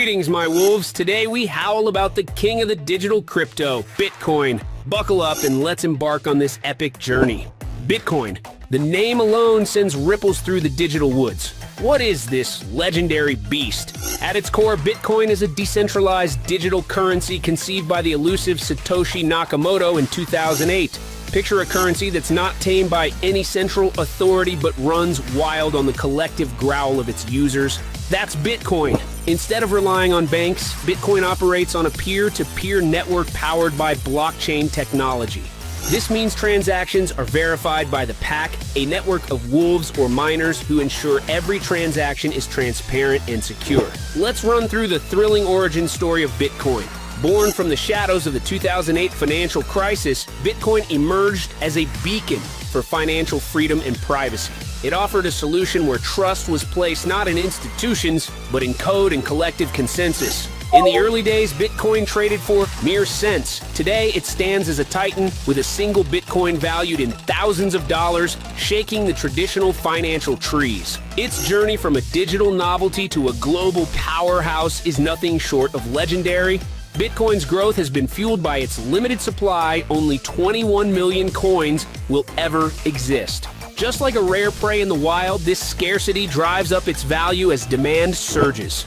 Greetings, my wolves. Today we howl about the king of the digital crypto, Bitcoin. Buckle up and let's embark on this epic journey. Bitcoin. The name alone sends ripples through the digital woods. What is this legendary beast? At its core, Bitcoin is a decentralized digital currency conceived by the elusive Satoshi Nakamoto in 2008. Picture a currency that's not tamed by any central authority but runs wild on the collective growl of its users. That's Bitcoin. Instead of relying on banks, Bitcoin operates on a peer-to-peer network powered by blockchain technology. This means transactions are verified by the pack, a network of wolves or miners who ensure every transaction is transparent and secure. Let's run through the thrilling origin story of Bitcoin. Born from the shadows of the 2008 financial crisis, Bitcoin emerged as a beacon for financial freedom and privacy. It offered a solution where trust was placed not in institutions, but in code and collective consensus. In the early days, Bitcoin traded for mere cents. Today, it stands as a titan with a single Bitcoin valued in thousands of dollars, shaking the traditional financial trees. Its journey from a digital novelty to a global powerhouse is nothing short of legendary. Bitcoin's growth has been fueled by its limited supply. Only 21 million coins will ever exist. Just like a rare prey in the wild, this scarcity drives up its value as demand surges.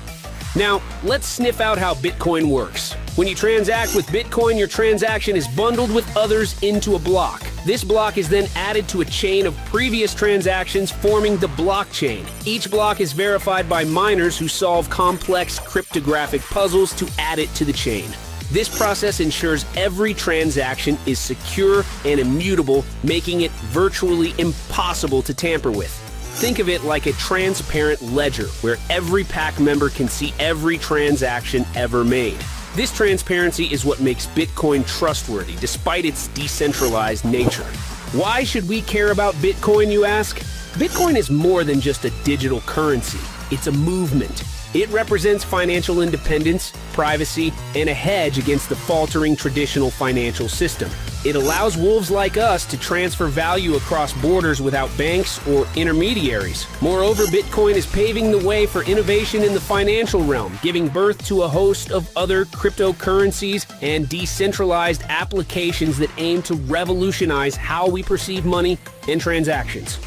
Now, let's sniff out how Bitcoin works. When you transact with Bitcoin, your transaction is bundled with others into a block. This block is then added to a chain of previous transactions, forming the blockchain. Each block is verified by miners who solve complex cryptographic puzzles to add it to the chain. This process ensures every transaction is secure and immutable, making it virtually impossible to tamper with. Think of it like a transparent ledger where every pack member can see every transaction ever made. This transparency is what makes Bitcoin trustworthy despite its decentralized nature. Why should we care about Bitcoin, you ask? Bitcoin is more than just a digital currency. It's a movement. It represents financial independence, privacy, and a hedge against the faltering traditional financial system. It allows wolves like us to transfer value across borders without banks or intermediaries. Moreover, Bitcoin is paving the way for innovation in the financial realm, giving birth to a host of other cryptocurrencies and decentralized applications that aim to revolutionize how we perceive money and transactions.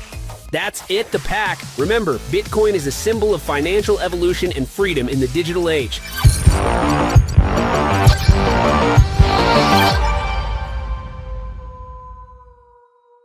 That's it, the pack. Remember, Bitcoin is a symbol of financial evolution and freedom in the digital age.